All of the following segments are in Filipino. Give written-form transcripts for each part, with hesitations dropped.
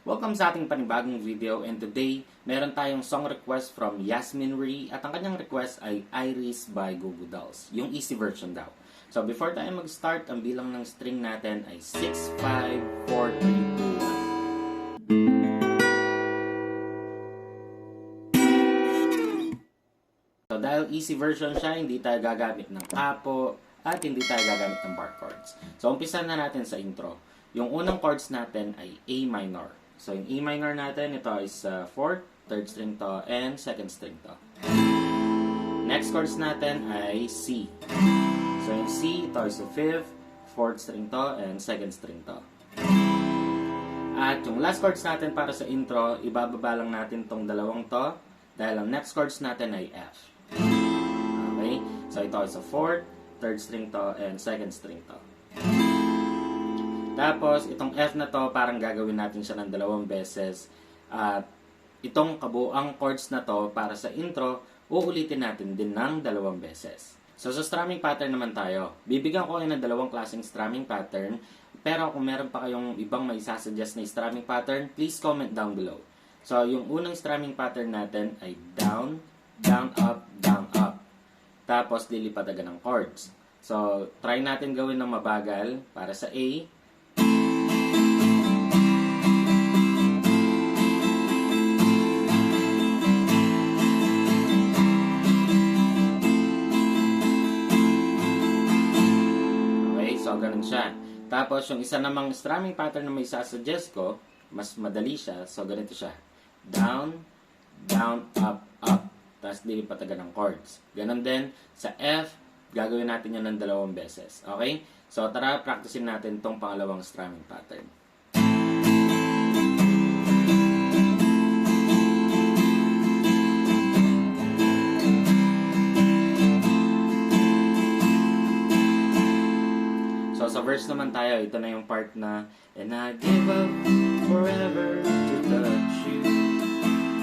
Welcome sa ating panibagong video, and today, meron tayong song request from Yasmin Ree at ang kanyang request ay Iris by Goo Goo Dolls, yung easy version daw. So before tayo mag-start, ang bilang ng string natin ay 6, 5, 4, 3, 2, 1. So dahil easy version siya, hindi tayo gagamit ng capo at hindi tayo gagamit ng bar chords. So umpisa na natin sa intro. Yung unang chords natin ay A minor. So, yung A minor natin, ito is 4th, 3rd string to, and 2nd string to. Next chords natin ay C. So, yung C, ito is 5th, 4th string to, and 2nd string to. At yung last chords natin para sa intro, ibababa lang natin tong dalawang to, dahil ang next chords natin ay F. Okay? So, ito is 4th, 3rd string to, and 2nd string to. Tapos, itong F na to, parang gagawin natin siya ng dalawang beses. At itong kabuang chords na to, para sa intro, uulitin natin din ng dalawang beses. So, sa strumming pattern naman tayo. Bibigyan ko kayo ng dalawang klaseng strumming pattern. Pero kung meron pa kayong ibang may sasuggest na strumming pattern, please comment down below. So, yung unang strumming pattern natin ay down, down, up, down, up. Tapos, lilipat agad ng chords. So, try natin gawin ng mabagal para sa A. So, ganun siya. Tapos, yung isa namang strumming pattern na may sasuggest ko, mas madali siya. So, ganito siya. Down, down, up, up. Tapos, lilipat agad ng chords. Ganun din. Sa F, gagawin natin yan ng dalawang beses. Okay? So, tara, practicein natin tong pangalawang strumming pattern. Sa verse naman tayo, ito na yung part na and I give up forever to touch you,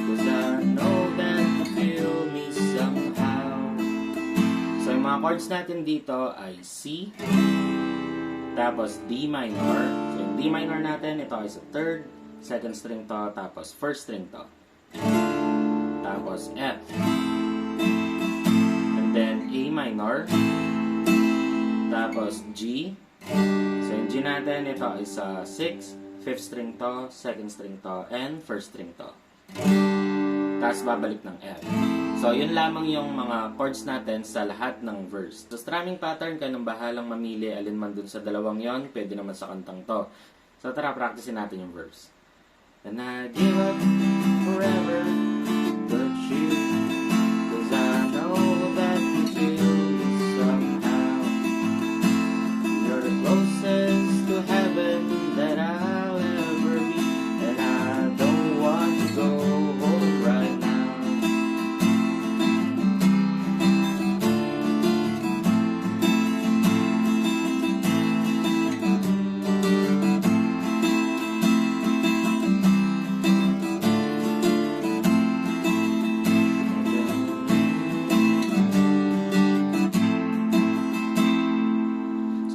'cause I know that you feel me somehow. So yung mga chords natin dito ay C, tapos D minor. So yung D minor natin, ito ay sa 3rd, 2nd string to, tapos 1st string to. Tapos F. And then A minor. Tapos G. So, yung G natin, ito is 6, 5th string to, 2nd string to, and 1st string to. Tapos, babalik ng F. So, yun lamang yung mga chords natin sa lahat ng verse. So, strumming pattern, kayo nang bahalang mamili alin man dun sa dalawang yon, pwede naman sa kantang to. So, tara, practicein natin yung verse. And I give up forever to touch you, 'cause I know that you feel me somehow. You're the closest to heaven that I'll ever be, and I don't want to go home right now.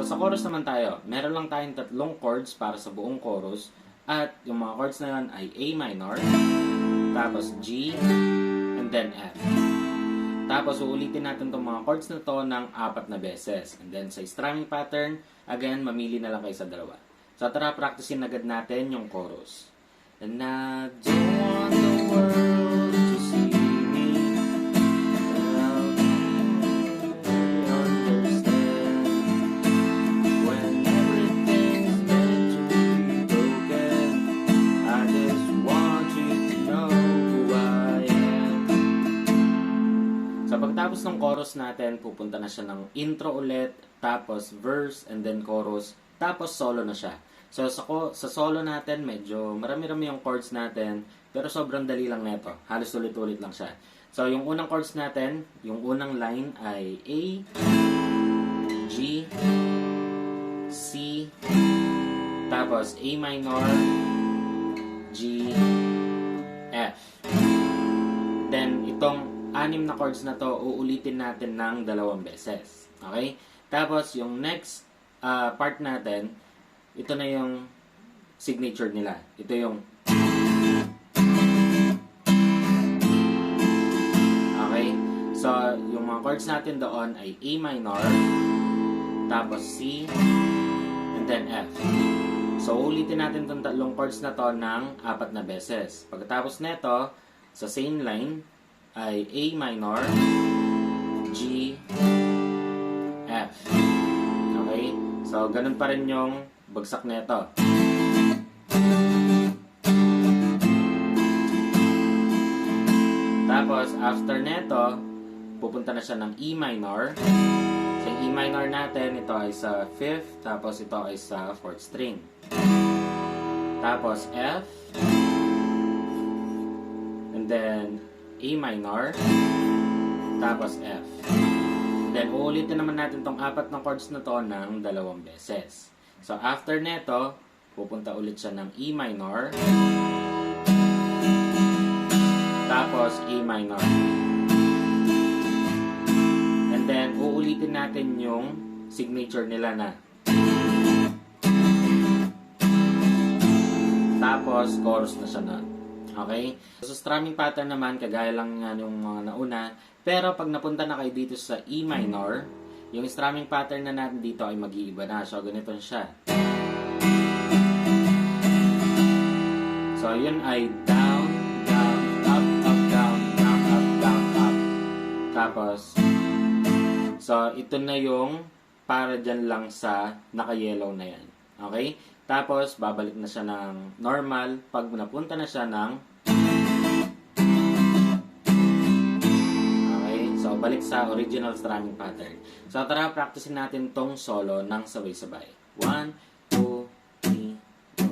Sa chorus naman tayo, meron lang tayong tatlong chords para sa buong chorus at yung mga chords na yun ay A minor, tapos G, and then F. Tapos uulitin natin itong mga chords na to ng 4 na beses. And then sa strumming pattern, again, mamili na lang kayo sa dalawa. So tara, practicein agad natin yung chorus. And I don't want the world to see me without understand. When everything's meant to be broken, I just want you to know who I am. Sa pagtapos ng chorus natin, pupunta na siya ng intro ulit, tapos verse, and then chorus, tapos solo na siya. So, sa solo natin, medyo marami-rami yung chords natin, pero sobrang dali lang neto. Halos ulit-ulit lang siya. So, yung unang chords natin, yung unang line ay A, G, C, tapos A minor, G, F. Then, itong 6 na chords na to, uulitin natin ng 2 beses. Okay? Tapos, yung next part natin, ito na yung signature nila. Ito yung chords natin doon ay A minor, tapos C, and then F. So, ulitin natin itong tatlong chords na to ng 4 na beses. Pagkatapos nito, sa same line, ay A minor, G, F. Okay? So, ganun pa rin yung bagsak nito. Tapos, after neto, pupunta na siya ng E minor. So, yung E minor natin, ito ay sa 5th, tapos ito ay sa 4th string. Tapos, F. And then, A minor. Tapos, F. And then, uulitin naman natin tong 4 na chords na to ng 2 beses. So, after neto, pupunta ulit siya ng E minor. Tapos, A minor. And then, uulitin natin yung signature nila na. Tapos, chorus na siya na. Okay? So, strumming pattern naman, kagaya lang nga yung mga nauna. Pero, pag napunta na kayo dito sa E minor, yung strumming pattern na natin dito ay mag-iiba na. So, ganito siya. So, yun ay down, down, up, up, down, down, up, down, up. Tapos, so, ito na yung para dyan lang sa naka-yellow na yan. Okay? Tapos, babalik na siya ng normal pag napunta na siya ng okay? So, balik sa original strumming pattern. So, tara, practicein natin tong solo ng sabay-sabay. 1, 2, 3, go.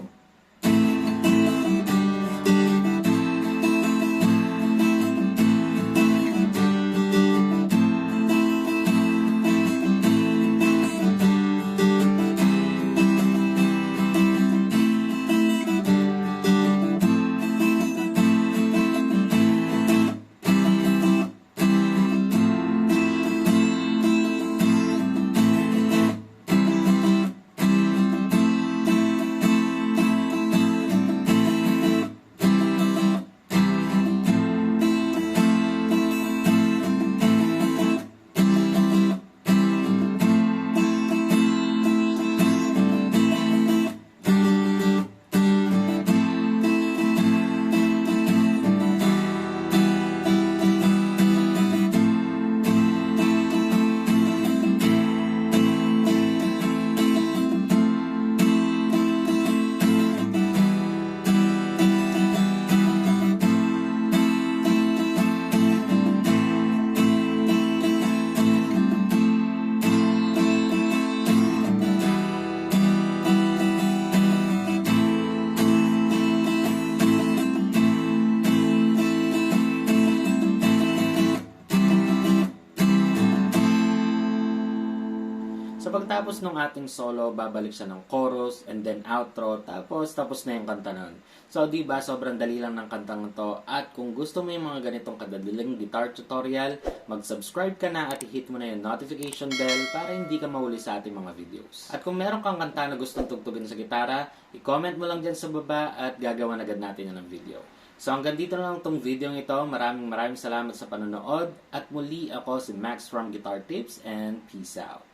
So, pagtapos ng ating solo, babalik siya ng chorus and then outro, tapos na yung kanta nun. So, diba, sobrang dali lang ng kantang to. At kung gusto mo yung mga ganitong kadadaling guitar tutorial, mag-subscribe ka na at i-hit mo na yung notification bell para hindi ka mahuli sa ating mga videos. At kung meron kang kanta na gustong tugtugin sa gitara, i-comment mo lang dyan sa baba at gagawan agad natin yan ng video. So, hanggang dito na lang itong video ito. Maraming salamat sa panonood. At muli ako si Max from Guitar Tips and peace out.